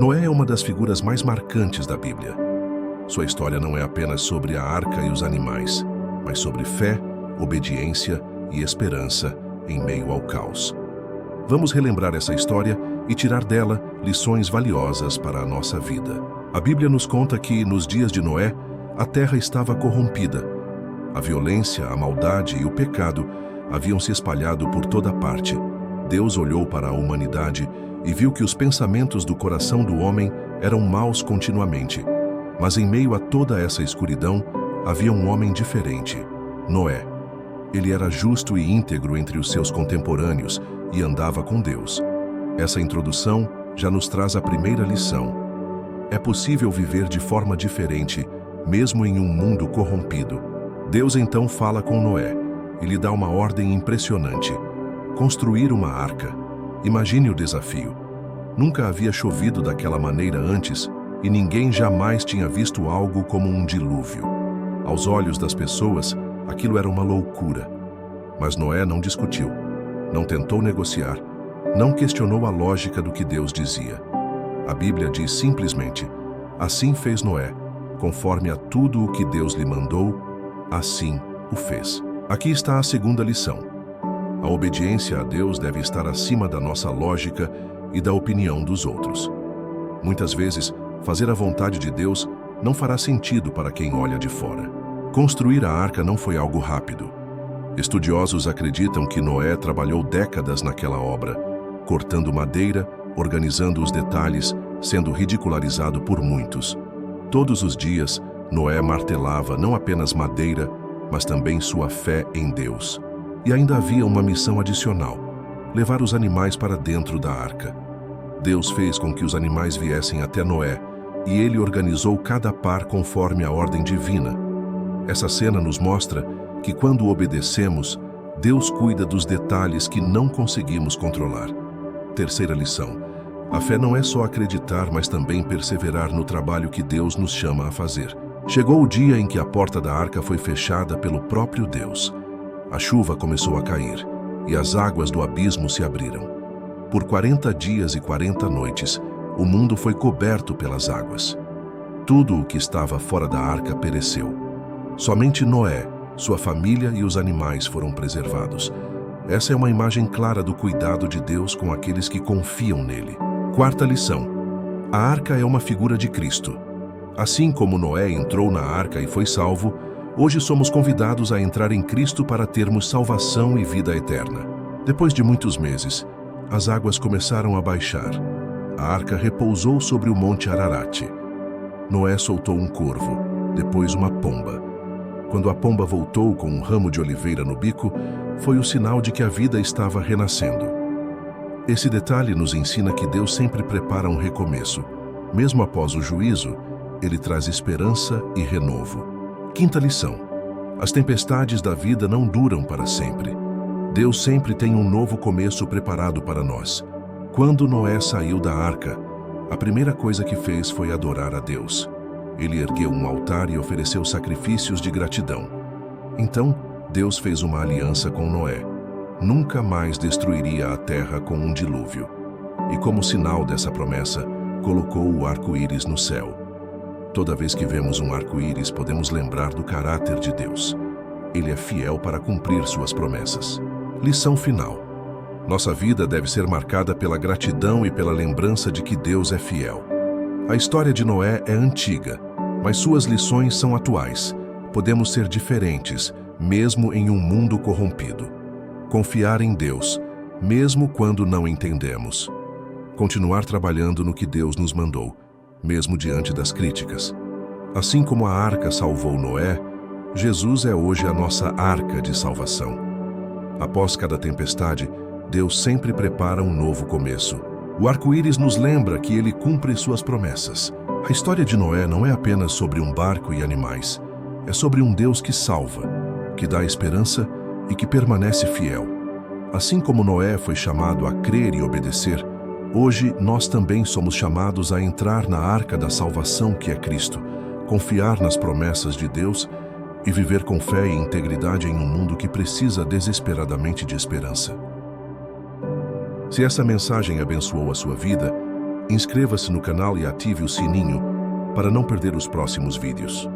Noé é uma das figuras mais marcantes da Bíblia. Sua história não é apenas sobre a arca e os animais, mas sobre fé, obediência e esperança em meio ao caos. Vamos relembrar essa história e tirar dela lições valiosas para a nossa vida. A Bíblia nos conta que, nos dias de Noé, a terra estava corrompida. A violência, a maldade e o pecado haviam se espalhado por toda parte. Deus olhou para a humanidade e viu que os pensamentos do coração do homem eram maus continuamente. Mas em meio a toda essa escuridão, havia um homem diferente, Noé. Ele era justo e íntegro entre os seus contemporâneos e andava com Deus. Essa introdução já nos traz a primeira lição. É possível viver de forma diferente, mesmo em um mundo corrompido. Deus então fala com Noé e lhe dá uma ordem impressionante: construir uma arca. Imagine o desafio. Nunca havia chovido daquela maneira antes e ninguém jamais tinha visto algo como um dilúvio. Aos olhos das pessoas, aquilo era uma loucura. Mas Noé não discutiu, não tentou negociar, não questionou a lógica do que Deus dizia. A Bíblia diz simplesmente: assim fez Noé, conforme a tudo o que Deus lhe mandou, assim o fez. Aqui está a segunda lição. A obediência a Deus deve estar acima da nossa lógica e da opinião dos outros. Muitas vezes, fazer a vontade de Deus não fará sentido para quem olha de fora. Construir a arca não foi algo rápido. Estudiosos acreditam que Noé trabalhou décadas naquela obra, cortando madeira, organizando os detalhes, sendo ridicularizado por muitos. Todos os dias, Noé martelava não apenas madeira, mas também sua fé em Deus. E ainda havia uma missão adicional: levar os animais para dentro da arca. Deus fez com que os animais viessem até Noé, e ele organizou cada par conforme a ordem divina. Essa cena nos mostra que quando obedecemos, Deus cuida dos detalhes que não conseguimos controlar. Terceira lição: a fé não é só acreditar, mas também perseverar no trabalho que Deus nos chama a fazer. Chegou o dia em que a porta da arca foi fechada pelo próprio Deus. A chuva começou a cair, e as águas do abismo se abriram. Por 40 dias e 40 noites, o mundo foi coberto pelas águas. Tudo o que estava fora da arca pereceu. Somente Noé, sua família e os animais foram preservados. Essa é uma imagem clara do cuidado de Deus com aqueles que confiam nele. Quarta lição: a arca é uma figura de Cristo. Assim como Noé entrou na arca e foi salvo, hoje somos convidados a entrar em Cristo para termos salvação e vida eterna. Depois de muitos meses, as águas começaram a baixar. A arca repousou sobre o monte Ararat. Noé soltou um corvo, depois uma pomba. Quando a pomba voltou com um ramo de oliveira no bico, foi o sinal de que a vida estava renascendo. Esse detalhe nos ensina que Deus sempre prepara um recomeço. Mesmo após o juízo, Ele traz esperança e renovo. Quinta lição: as tempestades da vida não duram para sempre. Deus sempre tem um novo começo preparado para nós. Quando Noé saiu da arca, a primeira coisa que fez foi adorar a Deus. Ele ergueu um altar e ofereceu sacrifícios de gratidão. Então, Deus fez uma aliança com Noé. Nunca mais destruiria a terra com um dilúvio. E como sinal dessa promessa, colocou o arco-íris no céu. Toda vez que vemos um arco-íris, podemos lembrar do caráter de Deus. Ele é fiel para cumprir suas promessas. Lição final: nossa vida deve ser marcada pela gratidão e pela lembrança de que Deus é fiel. A história de Noé é antiga, mas suas lições são atuais. Podemos ser diferentes, mesmo em um mundo corrompido. Confiar em Deus, mesmo quando não entendemos. Continuar trabalhando no que Deus nos mandou, mesmo diante das críticas. Assim como a arca salvou Noé, Jesus é hoje a nossa arca de salvação. Após cada tempestade, Deus sempre prepara um novo começo. O arco-íris nos lembra que ele cumpre suas promessas. A história de Noé não é apenas sobre um barco e animais. É sobre um Deus que salva, que dá esperança e que permanece fiel. Assim como Noé foi chamado a crer e obedecer, hoje nós também somos chamados a entrar na arca da salvação que é Cristo, confiar nas promessas de Deus e viver com fé e integridade em um mundo que precisa desesperadamente de esperança. Se essa mensagem abençoou a sua vida, Inscreva-se no canal e ative o sininho para não perder os próximos vídeos.